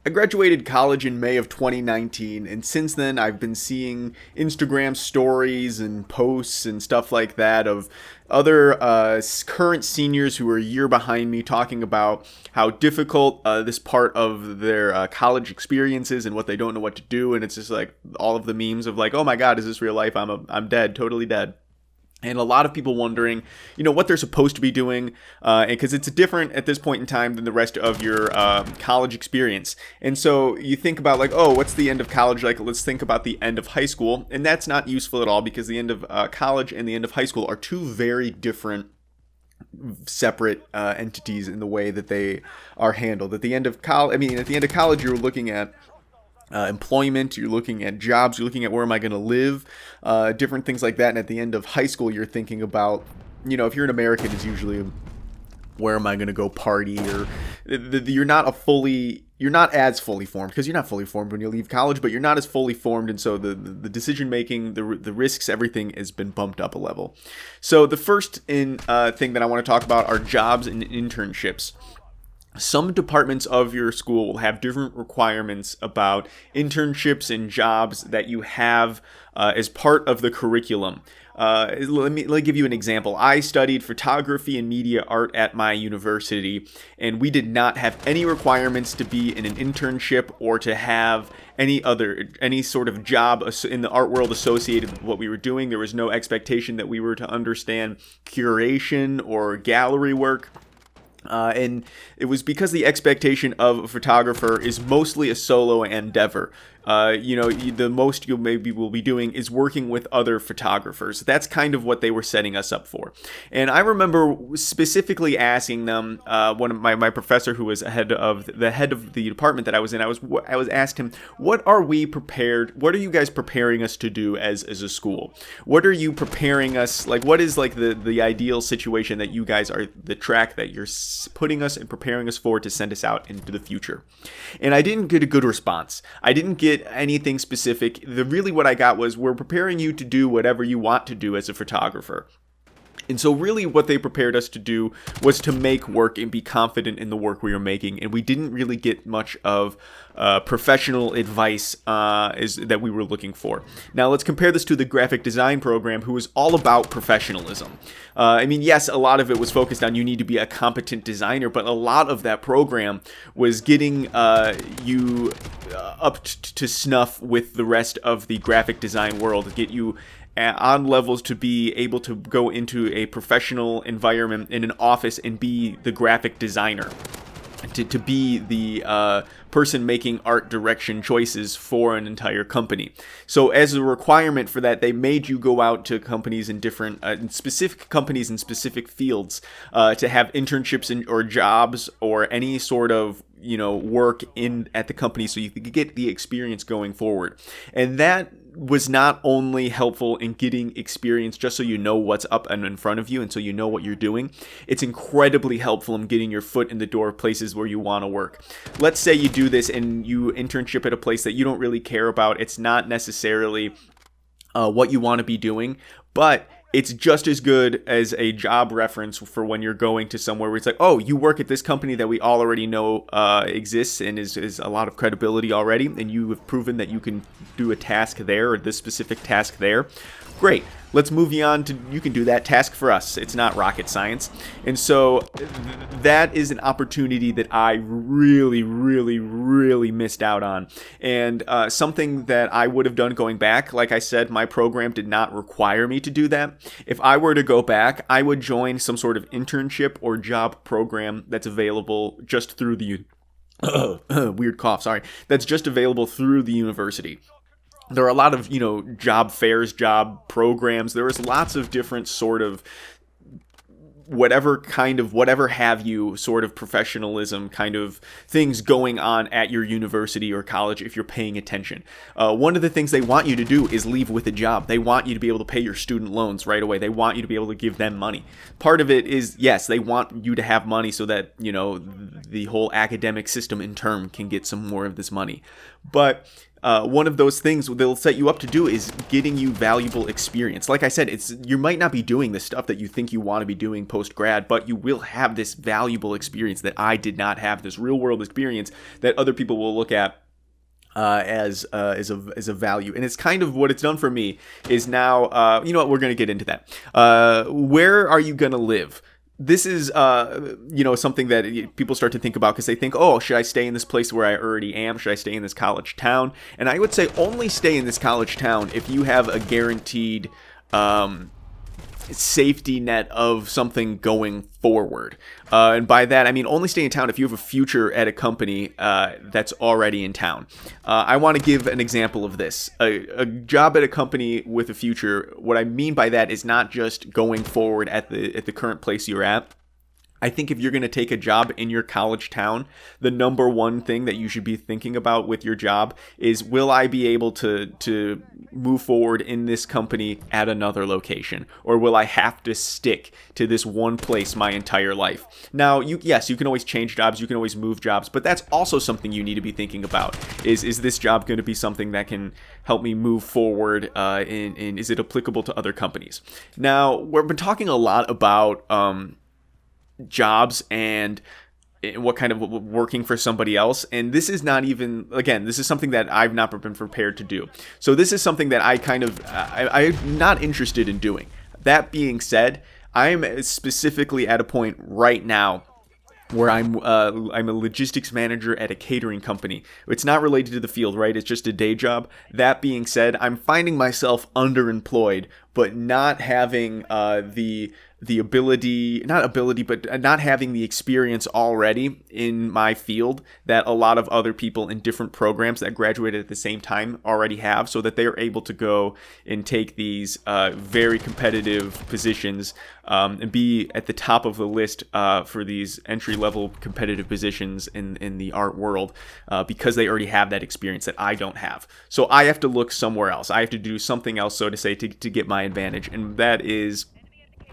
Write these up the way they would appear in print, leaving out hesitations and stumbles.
I graduated college in May of 2019, and since then I've been seeing Instagram stories and posts and stuff like that of other current seniors who are a year behind me talking about how difficult this part of their college experience is and what they don't know what to do. And it's just like all of the memes of like, oh my God, is this real life? I'm dead, totally dead. And a lot of people wondering, what they're supposed to be doing, because it's different at this point in time than the rest of your college experience. And so you think about like, oh, what's the end of college like? Let's think about the end of high school. And that's not useful at all because the end of college and the end of high school are two very different separate entities in the way that they are handled. At the end of college, you're looking at employment, you're looking at jobs, you're looking at where am I going to live, different things like that. And at the end of high school, you're thinking about, if you're an American, it's usually where am I going to go party, or you're not as fully formed because you're not fully formed when you leave college, but you're not as fully formed. And so the decision making, the risks, everything has been bumped up a level. So the first thing that I want to talk about are jobs and internships. Some departments of your school will have different requirements about internships and jobs that you have as part of the curriculum. Let me give you an example. I studied photography and media art at my university, and we did not have any requirements to be in an internship or to have any sort of job in the art world associated with what we were doing. There was no expectation that we were to understand curation or gallery work. And it was because the expectation of a photographer is mostly a solo endeavor. The most you maybe will be doing is working with other photographers. That's kind of what they were setting us up for. And I remember specifically asking them, one of my professor who was head of the department that I was in, I was asked him, what are you guys preparing us to do as a school? What are you preparing us, like what is like the ideal situation that you guys are, the track that you're putting us and preparing us for to send us out into the future? And I didn't get a good response. I didn't get anything specific. What I got was, we're preparing you to do whatever you want to do as a photographer. And so really what they prepared us to do was to make work and be confident in the work we were making. And we didn't really get much of professional advice that we were looking for. Now let's compare this to the graphic design program, who was all about professionalism. Yes, a lot of it was focused on you need to be a competent designer, but a lot of that program was getting you up to snuff with the rest of the graphic design world, get you on levels to be able to go into a professional environment in an office and be the graphic designer, to be the person making art direction choices for an entire company. So as a requirement for that, they made you go out to companies in different specific companies in specific fields to have internships or jobs or any sort of work at the company, so you could get the experience going forward. And that was not only helpful in getting experience just so you know what's up and in front of you and so you know what you're doing, it's incredibly helpful in getting your foot in the door of places where you want to work. Let's say you do this and you internship at a place that you don't really care about. It's not necessarily what you want to be doing, but it's just as good as a job reference for when you're going to somewhere where it's like, oh, you work at this company that we all already know exists and is a lot of credibility already, and you have proven that you can do a task there or this specific task there. Great. Let's move you on to, you can do that task for us. It's not rocket science. And so that is an opportunity that I really, really, really missed out on. And something that I would have done going back, like I said, my program did not require me to do that. If I were to go back, I would join some sort of internship or job program that's available just through the, weird cough, sorry, that's just available through the university. There are a lot of, job fairs, job programs. There is lots of different sort of whatever have you sort of professionalism kind of things going on at your university or college if you're paying attention. One of the things they want you to do is leave with a job. They want you to be able to pay your student loans right away. They want you to be able to give them money. Part of it is, yes, they want you to have money so that, the whole academic system in turn can get some more of this money. But one of those things they'll set you up to do is getting you valuable experience. Like I said, you might not be doing the stuff that you think you want to be doing post grad, but you will have this valuable experience that I did not have, this real world experience that other people will look at as a value. And it's kind of what it's done for me is now, you know what, we're going to get into that. Where are you going to live? This is, something that people start to think about because they think, oh, should I stay in this place where I already am? Should I stay in this college town? And I would say only stay in this college town if you have a guaranteed safety net of something going forward. And by that, I mean only stay in town if you have a future at a company that's already in town. I want to give an example of this. A job at a company with a future, what I mean by that is not just going forward at the current place you're at. I think if you're going to take a job in your college town, the number one thing that you should be thinking about with your job is, will I be able to move forward in this company at another location? Or will I have to stick to this one place my entire life? Now, you can always change jobs, you can always move jobs, but that's also something you need to be thinking about. Is this job going to be something that can help me move forward, and is it applicable to other companies? Now, we've been talking a lot about jobs and what kind of working for somebody else, and this is not even, again, this is something that I've not been prepared to do. So this is something that I'm not interested in doing. That being said, I'm specifically at a point right now where I'm a logistics manager at a catering company. It's not related to the field, right? It's just a day job. That being said, I'm finding myself underemployed, but not having not having the experience already in my field that a lot of other people in different programs that graduated at the same time already have, so that they're able to go and take these very competitive positions and be at the top of the list for these entry-level competitive positions in the art world because they already have that experience that I don't have. So I have to look somewhere else. I have to do something else, so to say, to get my advantage, and that is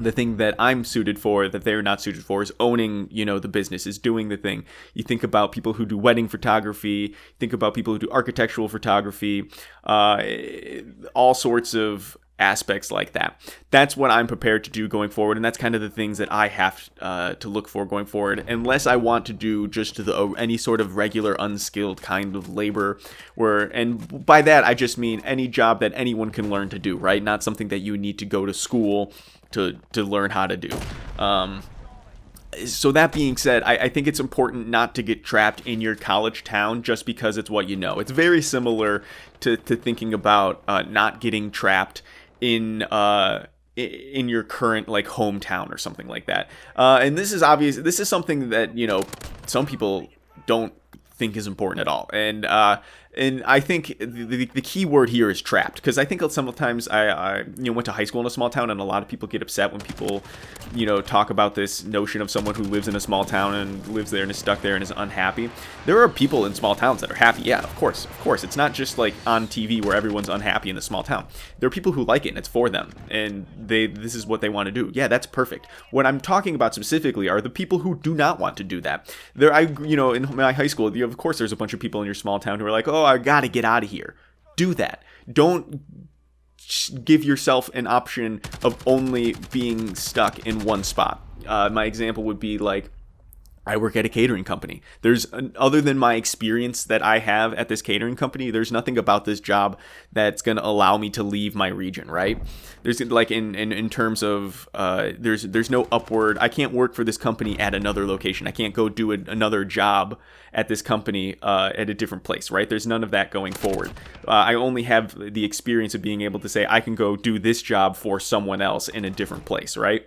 the thing that I'm suited for that they're not suited for, is owning, the business, is doing the thing. You think about people who do wedding photography, think about people who do architectural photography, all sorts of aspects like that. That's what I'm prepared to do going forward, and that's kind of the things that I have to look for going forward, unless I want to do just any sort of regular unskilled kind of labor, and by that I just mean any job that anyone can learn to do, right? Not something that you need to go to school to learn how to do. So that being said, I think it's important not to get trapped in your college town just because it's what you know. It's very similar to thinking about not getting trapped in your current hometown or something like that. And this is obvious. This is something that some people don't think is important at all. And I think the key word here is trapped, because I think sometimes I went to high school in a small town, and a lot of people get upset when people talk about this notion of someone who lives in a small town and lives there and is stuck there and is unhappy. There are people in small towns that are happy. Yeah, of course. It's not just like on TV where everyone's unhappy in the small town. There are people who like it and it's for them, and this is what they want to do. Yeah, that's perfect. What I'm talking about specifically are the people who do not want to do that. In my high school, of course, there's a bunch of people in your small town who are like, oh, I gotta get out of here. Do that. Don't give yourself an option of only being stuck in one spot. My example would be I work at a catering company. Other than my experience that I have at this catering company, there's nothing about this job that's going to allow me to leave my region, right? There's in terms of there's no upward. I can't work for this company at another location. I can't go do another job at this company at a different place, right? There's none of that going forward. I only have the experience of being able to say I can go do this job for someone else in a different place, right?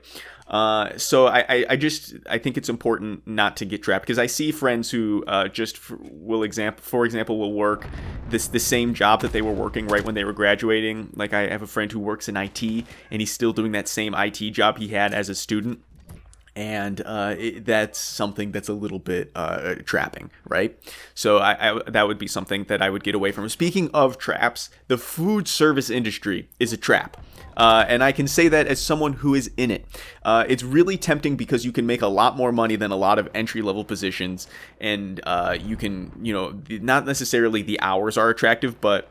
So I think it's important not to get trapped, because I see friends who will work the same job that they were working right when they were graduating. Like, I have a friend who works in IT, and he's still doing that same IT job he had as a student. And that's something that's a little bit trapping, right? So that would be something that I would get away from. Speaking of traps, the food service industry is a trap. And I can say that as someone who is in it. It's really tempting because you can make a lot more money than a lot of entry-level positions, and you can, not necessarily the hours are attractive, but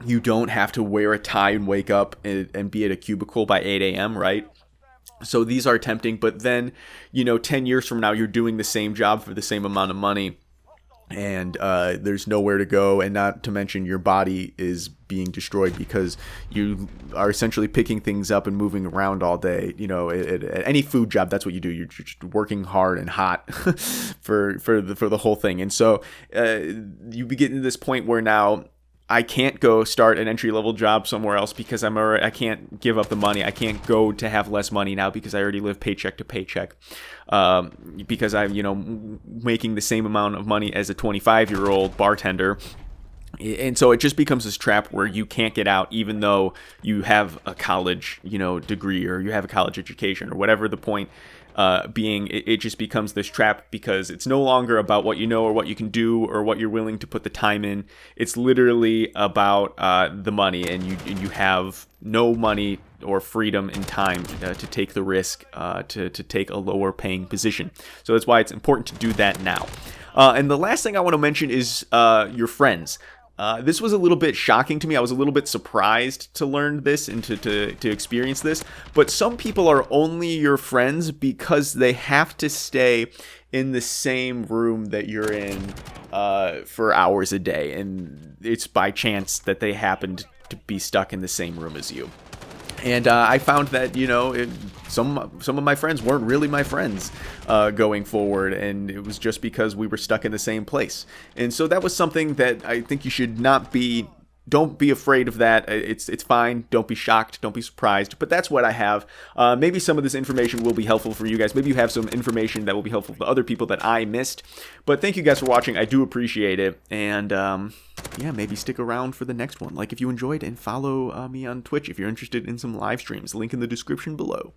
you don't have to wear a tie and wake up and be at a cubicle by 8 a.m., right? So these are tempting, but then, 10 years from now, you're doing the same job for the same amount of money, and there's nowhere to go, and not to mention your body is being destroyed because you are essentially picking things up and moving around all day. At any food job, that's what you do. You're just working hard and hot for the whole thing, and so you get to this point where now I can't go start an entry-level job somewhere else because I can't give up the money. I can't go to have less money now because I already live paycheck to paycheck. Because I'm, making the same amount of money as a 25-year-old bartender. And so it just becomes this trap where you can't get out even though you have a college, degree, or you have a college education, or whatever the point being. It just becomes this trap because it's no longer about what you know or what you can do or what you're willing to put the time in. It's literally about the money, and you have no money or freedom and time to take the risk to take a lower paying position. So that's why it's important to do that now. And the last thing I want to mention is your friends. This was a little bit shocking to me. I was a little bit surprised to learn this and to experience this. But some people are only your friends because they have to stay in the same room that you're in for hours a day. And it's by chance that they happened to be stuck in the same room as you. And I found that, some of my friends weren't really my friends going forward, and it was just because we were stuck in the same place. And so that was something that I think you should don't be afraid of that. It's fine. Don't be shocked. Don't be surprised. But that's what I have. Maybe some of this information will be helpful for you guys. Maybe you have some information that will be helpful to other people that I missed. But thank you guys for watching. I do appreciate it. And maybe stick around for the next one. Like if you enjoyed, and follow me on Twitch if you're interested in some live streams. Link in the description below.